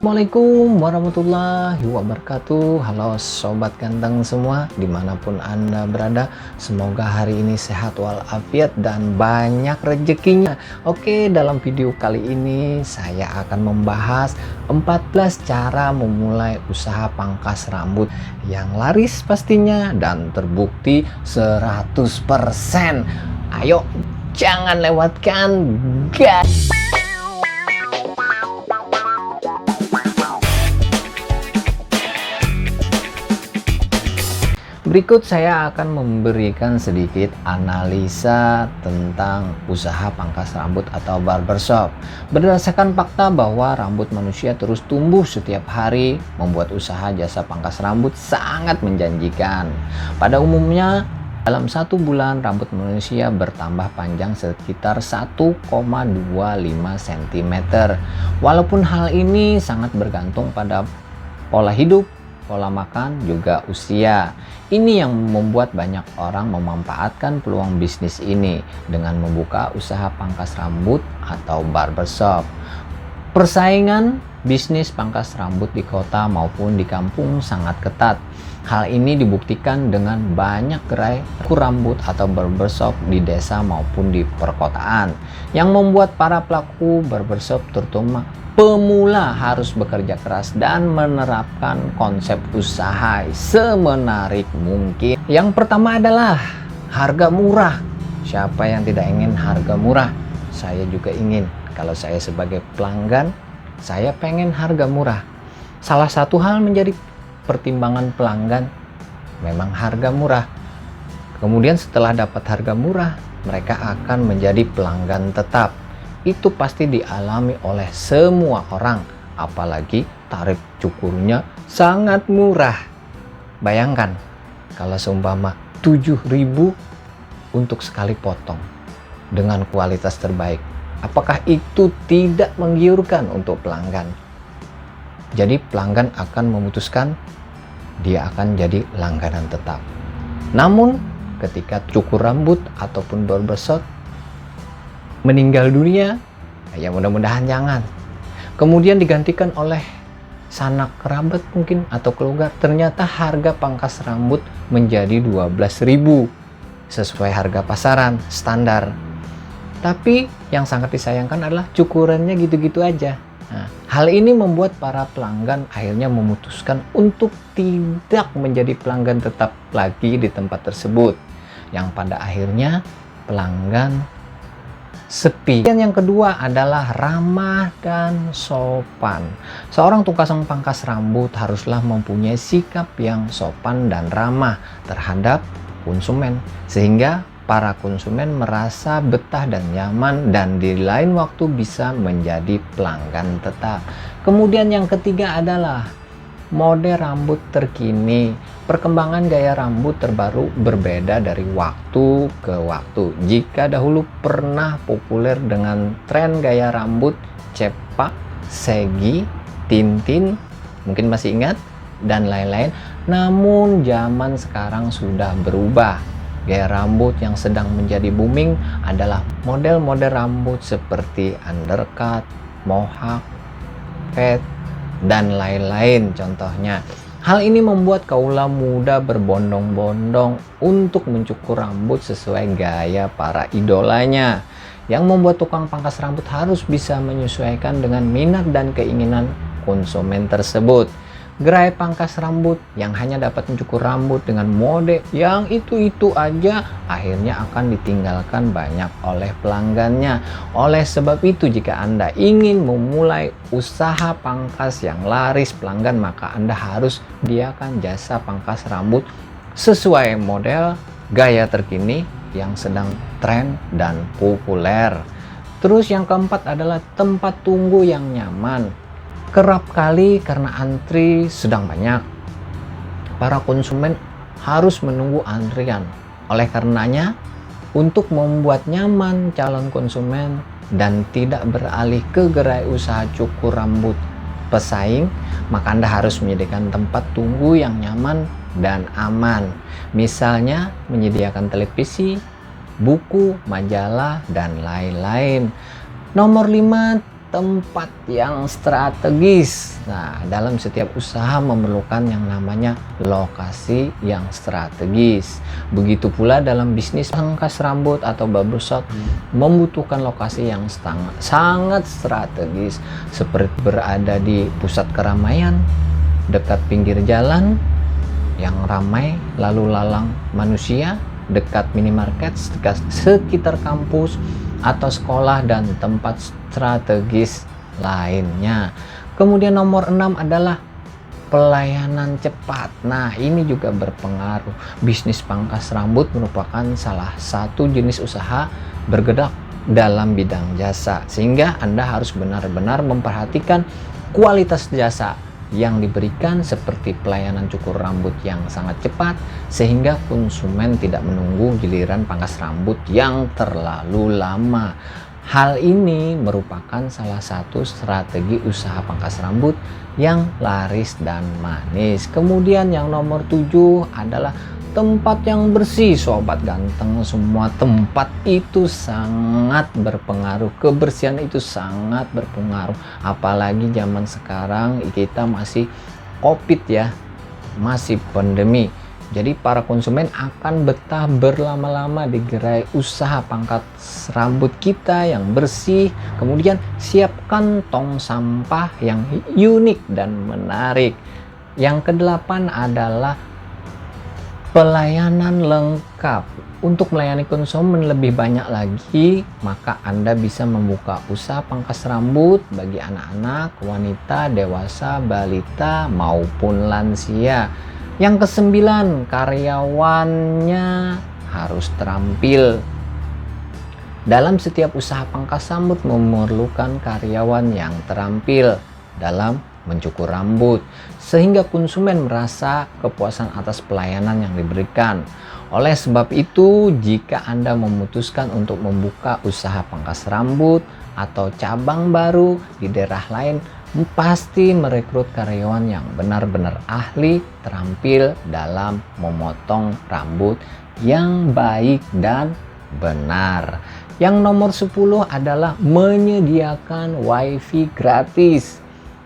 Assalamualaikum warahmatullahi wabarakatuh. Halo sobat ganteng semua dimanapun anda berada, semoga hari ini sehat walafiat dan banyak rezekinya. Oke, dalam video kali ini saya akan membahas 14 cara memulai usaha pangkas rambut yang laris pastinya dan terbukti 100%. Ayo jangan lewatkan, guys. Berikut saya akan memberikan sedikit analisa tentang usaha pangkas rambut atau barbershop. Berdasarkan fakta bahwa rambut manusia terus tumbuh setiap hari, membuat usaha jasa pangkas rambut sangat menjanjikan. Pada umumnya, dalam satu bulan rambut manusia bertambah panjang sekitar 1,25 cm. Walaupun hal ini sangat bergantung pada pola hidup, pola makan, juga usia. Ini yang membuat banyak orang memanfaatkan peluang bisnis ini dengan membuka usaha pangkas rambut atau barbershop. Persaingan bisnis pangkas rambut di kota maupun di kampung sangat ketat. Hal ini dibuktikan dengan banyak gerai rambut atau barbershop di desa maupun di perkotaan, yang membuat para pelaku barbershop terutama pemula harus bekerja keras dan menerapkan konsep usaha semenarik mungkin. Yang pertama adalah harga murah. Siapa yang tidak ingin harga murah? Saya juga ingin. Kalau saya sebagai pelanggan, saya pengen harga murah. Salah satu hal menjadi pertimbangan pelanggan memang harga murah. Kemudian setelah dapat harga murah, mereka akan menjadi pelanggan tetap. Itu pasti dialami oleh semua orang, apalagi tarif cukurnya sangat murah. Bayangkan kalau seumpama 7.000 untuk sekali potong dengan kualitas terbaik, apakah itu tidak menggiurkan untuk pelanggan? Jadi pelanggan akan memutuskan dia akan jadi langganan tetap. Namun ketika cukur rambut ataupun barbershop meninggal dunia, ya mudah-mudahan jangan, kemudian digantikan oleh sanak kerabat mungkin atau keluarga, ternyata harga pangkas rambut menjadi 12.000 sesuai harga pasaran standar. Tapi yang sangat disayangkan adalah cukurannya gitu-gitu aja. Nah, hal ini membuat para pelanggan akhirnya memutuskan untuk tidak menjadi pelanggan tetap lagi di tempat tersebut, yang pada akhirnya pelanggan sepi. Dan yang kedua adalah ramah dan sopan. Seorang tukang pangkas rambut haruslah mempunyai sikap yang sopan dan ramah terhadap konsumen, sehingga para konsumen merasa betah dan nyaman dan di lain waktu bisa menjadi pelanggan tetap. Kemudian yang ketiga adalah model rambut terkini. Perkembangan gaya rambut terbaru berbeda dari waktu ke waktu. Jika dahulu pernah populer dengan tren gaya rambut cepak, segi, tintin, mungkin masih ingat, dan lain-lain. Namun zaman sekarang sudah berubah. Gaya rambut yang sedang menjadi booming adalah model-model rambut seperti undercut, mohawk, fade, dan lain-lain contohnya. Hal ini membuat kaula muda berbondong-bondong untuk mencukur rambut sesuai gaya para idolanya, yang membuat tukang pangkas rambut harus bisa menyesuaikan dengan minat dan keinginan konsumen tersebut. Gerai pangkas rambut yang hanya dapat mencukur rambut dengan mode yang itu-itu aja akhirnya akan ditinggalkan banyak oleh pelanggannya. Oleh sebab itu, jika Anda ingin memulai usaha pangkas yang laris pelanggan, maka Anda harus sediakan jasa pangkas rambut sesuai model gaya terkini yang sedang tren dan populer. Terus yang keempat adalah tempat tunggu yang nyaman. Kerap kali karena antri sedang banyak, para konsumen harus menunggu antrian. Oleh karenanya, untuk membuat nyaman calon konsumen dan tidak beralih ke gerai usaha cukur rambut pesaing, maka Anda harus menyediakan tempat tunggu yang nyaman dan aman. Misalnya menyediakan televisi, buku, majalah, dan lain-lain. Nomor 5, tempat yang strategis. Nah, dalam setiap usaha memerlukan yang namanya lokasi yang strategis. Begitu pula dalam bisnis pangkas rambut atau barbershop membutuhkan lokasi yang sangat strategis, seperti berada di pusat keramaian, dekat pinggir jalan yang ramai lalu lalang manusia, dekat minimarket, sekitar kampus atau sekolah dan tempat strategis lainnya. Kemudian nomor 6 adalah pelayanan cepat. Nah, ini juga berpengaruh. Bisnis pangkas rambut merupakan salah satu jenis usaha bergerak dalam bidang jasa, sehingga Anda harus benar-benar memperhatikan kualitas jasa yang diberikan, seperti pelayanan cukur rambut yang sangat cepat sehingga konsumen tidak menunggu giliran pangkas rambut yang terlalu lama. Hal ini merupakan salah satu strategi usaha pangkas rambut yang laris dan manis. Kemudian yang nomor 7 adalah tempat yang bersih. Sobat ganteng, semua tempat itu sangat berpengaruh. Kebersihan itu sangat berpengaruh. Apalagi zaman sekarang kita masih COVID ya, masih pandemi. Jadi para konsumen akan betah berlama-lama di gerai usaha pangkas rambut kita yang bersih. Kemudian siapkan tong sampah yang unik dan menarik. Yang kedelapan adalah pelayanan lengkap. Untuk melayani konsumen lebih banyak lagi, maka Anda bisa membuka usaha pangkas rambut bagi anak-anak, wanita, dewasa, balita, maupun lansia. Yang kesembilan, karyawannya harus terampil. Dalam setiap usaha pangkas rambut memerlukan karyawan yang terampil dalam mencukur rambut, sehingga konsumen merasa kepuasan atas pelayanan yang diberikan. Oleh sebab itu, jika Anda memutuskan untuk membuka usaha pangkas rambut atau cabang baru di daerah lain, pasti merekrut karyawan yang benar-benar ahli, terampil dalam memotong rambut yang baik dan benar. Yang nomor 10 adalah menyediakan wifi gratis.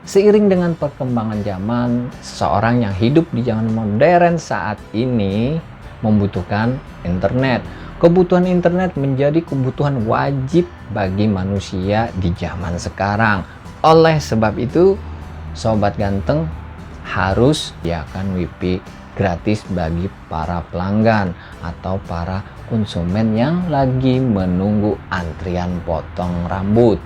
Seiring dengan perkembangan zaman, seseorang yang hidup di zaman modern saat ini membutuhkan internet. Kebutuhan internet menjadi kebutuhan wajib bagi manusia di zaman sekarang. Oleh sebab itu, sobat ganteng harus sediakan wifi gratis bagi para pelanggan atau para konsumen yang lagi menunggu antrian potong rambut.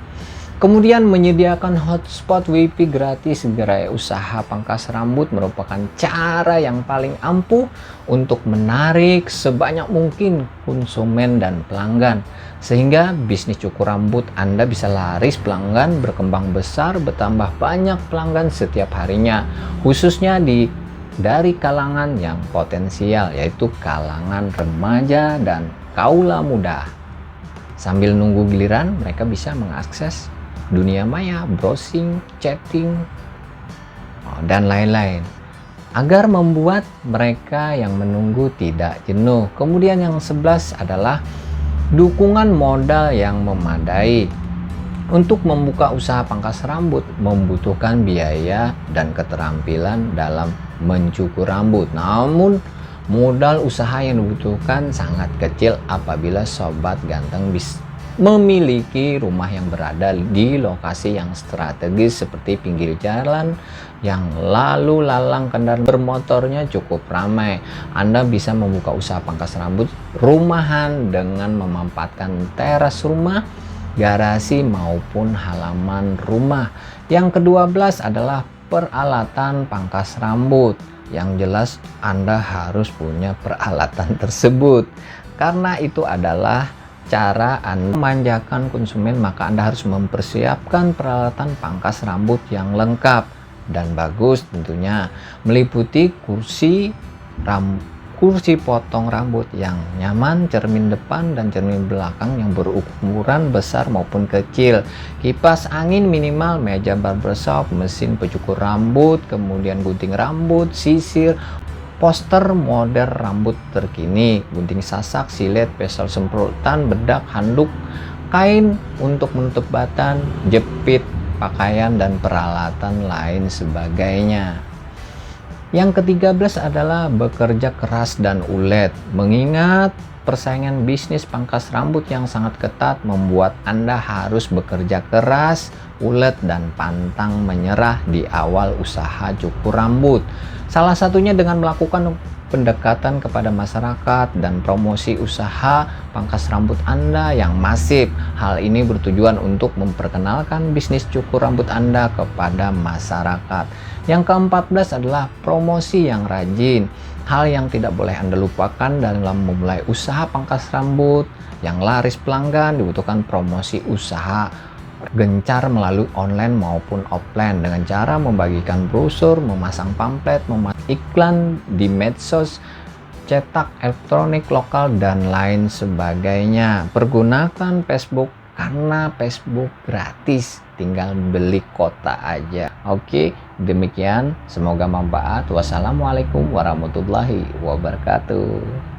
Kemudian menyediakan hotspot wifi gratis gerai usaha pangkas rambut merupakan cara yang paling ampuh untuk menarik sebanyak mungkin konsumen dan pelanggan, sehingga bisnis cukur rambut Anda bisa laris pelanggan, berkembang besar, bertambah banyak pelanggan setiap harinya, khususnya dari kalangan yang potensial, yaitu kalangan remaja dan kaula muda. Sambil nunggu giliran, mereka bisa mengakses dunia maya, browsing, chatting, dan lain-lain, agar membuat mereka yang menunggu tidak jenuh. Kemudian yang 11 adalah dukungan modal yang memadai. Untuk membuka usaha pangkas rambut membutuhkan biaya dan keterampilan dalam mencukur rambut. Namun modal usaha yang dibutuhkan sangat kecil apabila sobat ganteng memiliki rumah yang berada di lokasi yang strategis seperti pinggir jalan yang lalu lalang kendaraan bermotornya cukup ramai. Anda bisa membuka usaha pangkas rambut rumahan dengan memanfaatkan teras rumah, garasi maupun halaman rumah. Yang ke-12 adalah peralatan pangkas rambut. Yang jelas Anda harus punya peralatan tersebut, karena itu adalah cara Anda memanjakan konsumen. Maka Anda harus mempersiapkan peralatan pangkas rambut yang lengkap dan bagus, tentunya meliputi kursi potong rambut yang nyaman, cermin depan dan cermin belakang yang berukuran besar maupun kecil, kipas angin minimal, meja barbershop, mesin pencukur rambut, kemudian gunting rambut, sisir, poster model rambut terkini, gunting sasak, silet, pesel semprotan, bedak, handuk, kain untuk menutup batang, jepit, pakaian dan peralatan lain sebagainya. Yang ke-13 adalah bekerja keras dan ulet. Mengingat persaingan bisnis pangkas rambut yang sangat ketat membuat Anda harus bekerja keras, ulet, dan pantang menyerah di awal usaha cukur rambut. Salah satunya dengan melakukan pendekatan kepada masyarakat dan promosi usaha pangkas rambut Anda yang masif. Hal ini bertujuan untuk memperkenalkan bisnis cukur rambut Anda kepada masyarakat. Yang ke-14 adalah promosi yang rajin. Hal yang tidak boleh Anda lupakan dalam memulai usaha pangkas rambut yang laris pelanggan dibutuhkan promosi usaha gencar melalui online maupun offline dengan cara membagikan brosur, memasang pamflet, memasang iklan di medsos, cetak, elektronik, lokal, dan lain sebagainya. Pergunakan Facebook karena Facebook gratis, tinggal beli kota aja. Oke, demikian, semoga manfaat. Wassalamualaikum warahmatullahi wabarakatuh.